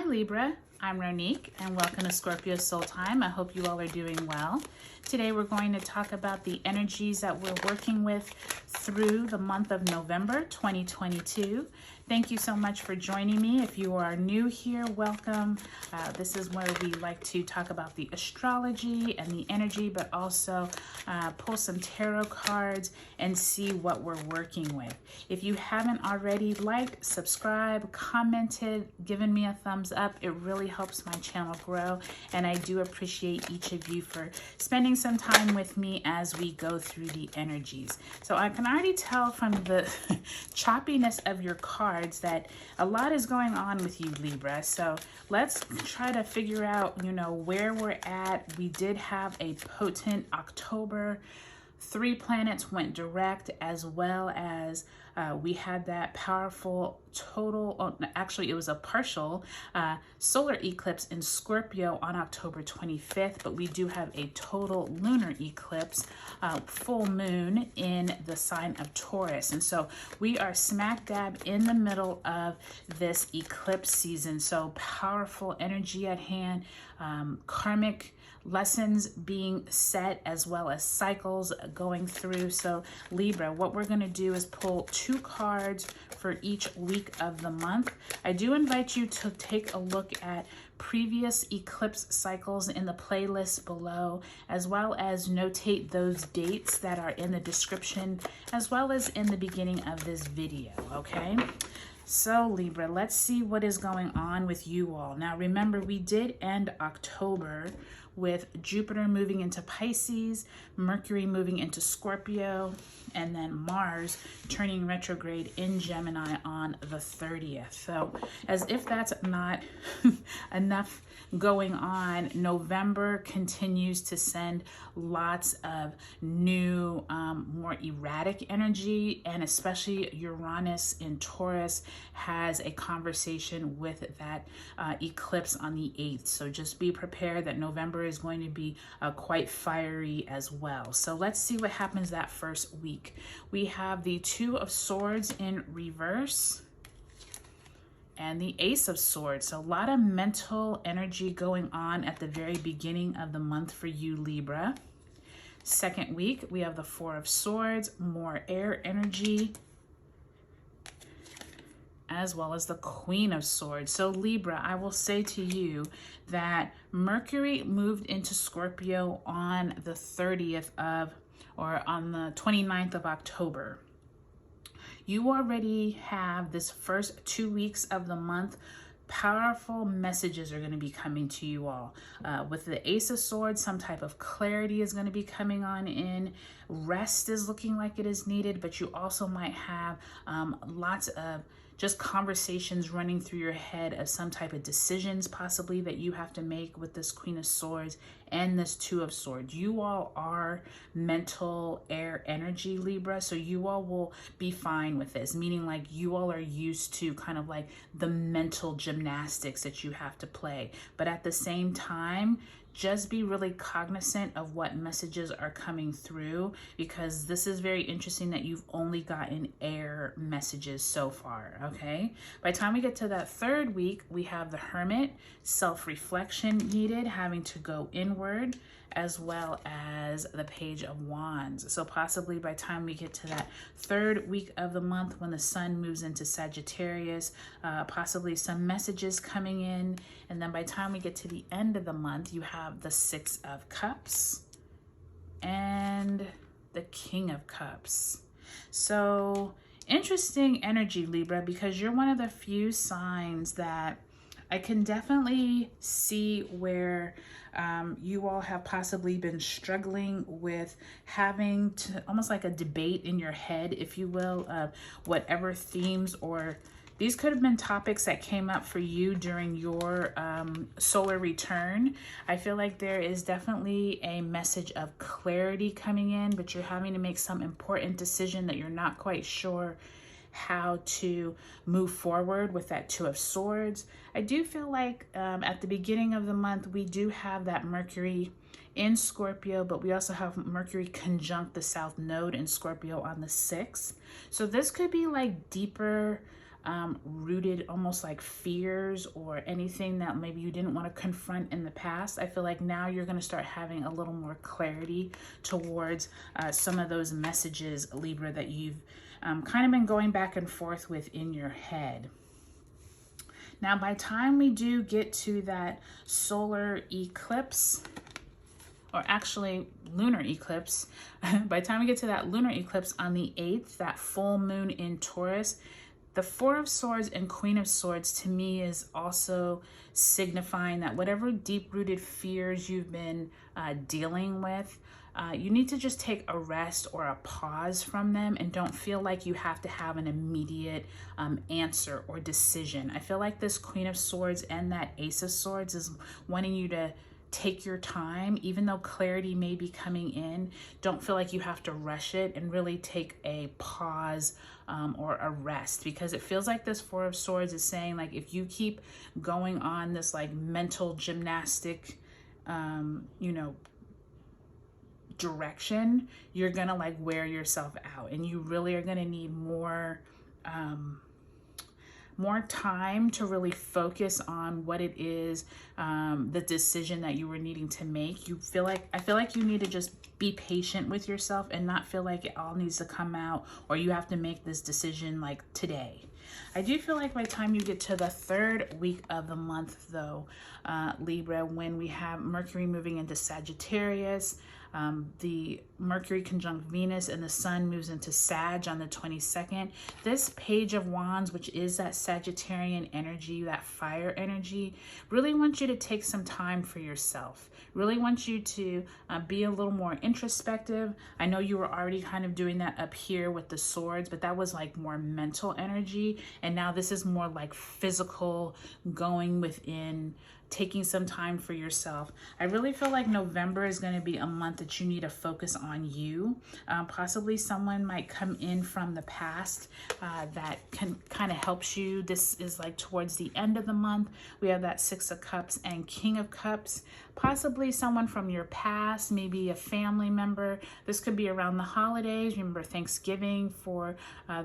Hi Libra, I'm Ronique and welcome to Scorpio Soul Time. I hope you all are doing well. Today we're going to talk about the energies that we're working with through the month of November 2022. Thank you so much for joining me. If you are new here, welcome. This is where we like to talk about the astrology and the energy, but also pull some tarot cards and see what we're working with. If you haven't already liked, subscribed, commented, given me a thumbs up, it really helps my channel grow. And I do appreciate each of you for spending some time with me as we go through the energies. So I can already tell from the choppiness of your cards that a lot is going on with you, Libra. So let's try to figure out, where we're at. We did have a potent October. 3 planets went direct, as well as we had that powerful total, actually it was a partial solar eclipse in Scorpio on October 25th, but we do have a total lunar eclipse, full moon in the sign of Taurus. And so we are smack dab in the middle of this eclipse season. So powerful energy at hand, karmic lessons being set, as well as cycles going through. So Libra, what we're going to do is pull 2 cards for each week of the month. I do invite you to take a look at previous eclipse cycles in the playlist below, as well as notate those dates that are in the description, as well as in the beginning of this video, okay? So Libra, let's see what is going on with you all. Now remember, we did end October with Jupiter moving into Pisces, Mercury moving into Scorpio, and then Mars turning retrograde in Gemini on the 30th. So as if that's not enough going on, November continues to send lots of new, more erratic energy, and especially Uranus in Taurus has a conversation with that eclipse on the 8th. So just be prepared that November is going to be quite fiery as well. So let's see what happens that first week. We have the 2 of Swords in reverse and the Ace of Swords. So a lot of mental energy going on at the very beginning of the month for you, Libra. Second week, we have the 4 of Swords, more air energy, as well as the Queen of Swords. So Libra, I will say to you that Mercury moved into Scorpio on the 30th of, or on the 29th of October. You already have this first 2 weeks of the month. Powerful messages are going to be coming to you all. With the Ace of Swords, some type of clarity is going to be coming on in. Rest is looking like it is needed, but you also might have lots of just conversations running through your head of some type of decisions possibly that you have to make with this Queen of Swords and this 2 of Swords. You all are mental air energy, Libra, so you all will be fine with this, meaning like you all are used to kind of like the mental gymnastics that you have to play. But at the same time, just be really cognizant of what messages are coming through, because this is very interesting that you've only gotten air messages so far, okay? By the time we get to that 3rd week, we have the Hermit, self-reflection needed, having to go inward, as well as the Page of Wands. So possibly by the time we get to that 3rd week of the month, when the Sun moves into Sagittarius, possibly some messages coming in. And then by the time we get to the end of the month, you have the 6 of Cups and the King of Cups. So interesting energy, Libra, because you're one of the few signs that I can definitely see where you all have possibly been struggling with having to almost like a debate in your head, if you will, of whatever themes, or these could have been topics that came up for you during your solar return. I feel like there is definitely a message of clarity coming in, but you're having to make some important decision that you're not quite sure how to move forward with that 2 of Swords. I do feel like at the beginning of the month, we do have that Mercury in Scorpio, but we also have Mercury conjunct the South Node in Scorpio on the 6th. So this could be like deeper rooted almost like fears or anything that maybe you didn't want to confront in the past. I feel like now you're going to start having a little more clarity towards some of those messages, Libra, that you've kind of been going back and forth with in your head. Now, by the time we do get to that solar eclipse, or actually lunar eclipse, by the time we get to that lunar eclipse on the 8th, that full moon in Taurus, the Four of Swords and Queen of Swords to me is also signifying that whatever deep-rooted fears you've been dealing with, you need to just take a rest or a pause from them and don't feel like you have to have an immediate answer or decision. I feel like this Queen of Swords and that Ace of Swords is wanting you to take your time. Even though clarity may be coming in, don't feel like you have to rush it and really take a pause or a rest, because it feels like this Four of Swords is saying, like, if you keep going on this like mental gymnastic, you know, direction, you're gonna like wear yourself out, and you really are gonna need more time to really focus on what it is, the decision that you were needing to make. I feel like you need to just be patient with yourself and not feel like it all needs to come out or you have to make this decision like today. I do feel like by the time you get to the 3rd week of the month though, Libra, when we have Mercury moving into Sagittarius, the Mercury conjunct Venus, and the Sun moves into Sag on the 22nd. This Page of Wands, which is that Sagittarian energy, that fire energy, really wants you to take some time for yourself. Really wants you to be a little more introspective. I know you were already kind of doing that up here with the swords, but that was like more mental energy. And now this is more like physical, going within, taking some time for yourself. I really feel like November is going to be a month that you need to focus on you. Possibly someone might come in from the past that can kind of helps you. This is like towards the end of the month. We have that Six of Cups and King of Cups. Possibly someone from your past, maybe a family member. This could be around the holidays. Remember, Thanksgiving for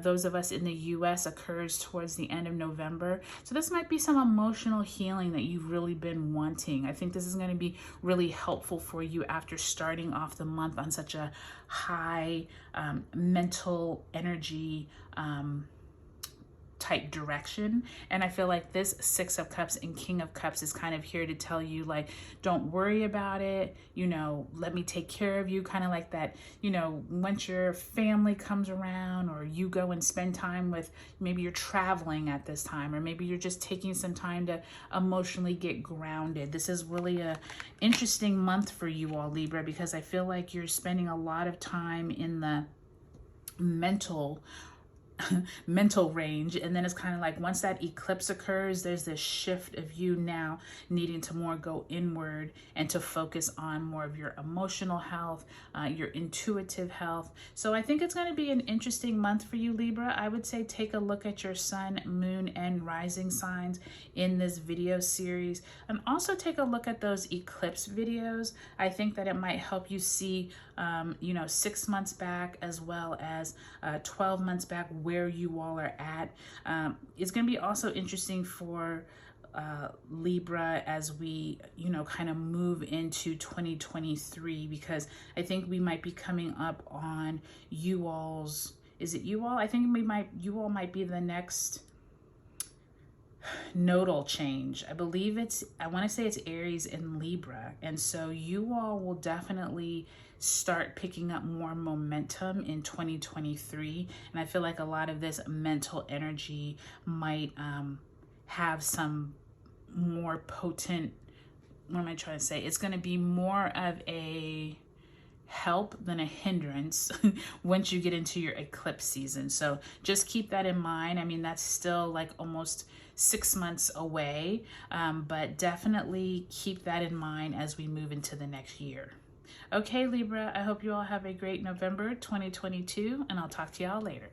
those of us in the US occurs towards the end of November. So this might be some emotional healing that you've really been wanting. I think this is going to be really helpful for you after starting off the month on such a high mental energy type direction. And I feel like this Six of Cups and King of Cups is kind of here to tell you, like, don't worry about it, you know, let me take care of you, kind of like that, you know, once your family comes around or you go and spend time with, maybe you're traveling at this time, or maybe you're just taking some time to emotionally get grounded. This is really a interesting month for you all, Libra, because I feel like you're spending a lot of time in the mental range, and then it's kind of like once that eclipse occurs, there's this shift of you now needing to more go inward and to focus on more of your emotional health, your intuitive health. So I think it's going to be an interesting month for you, Libra. I would say take a look at your sun, moon, and rising signs in this video series, and also take a look at those eclipse videos. I think that it might help you see you know, 6 months back as well as 12 months back where you all are at. It's going to be also interesting for Libra as we, you know, kind of move into 2023, because I think we might be coming up on you all's, is it you all? I think you all might be the next nodal change. I believe I want to say it's Aries and Libra. And so you all will definitely start picking up more momentum in 2023. And I feel like a lot of this mental energy might have some more potent, what am I trying to say? It's going to be more of a help than a hindrance once you get into your eclipse season. So just keep that in mind. I mean, that's still like almost 6 months away, but definitely keep that in mind as we move into the next year. Okay, Libra, I hope you all have a great November 2022, and I'll talk to y'all later.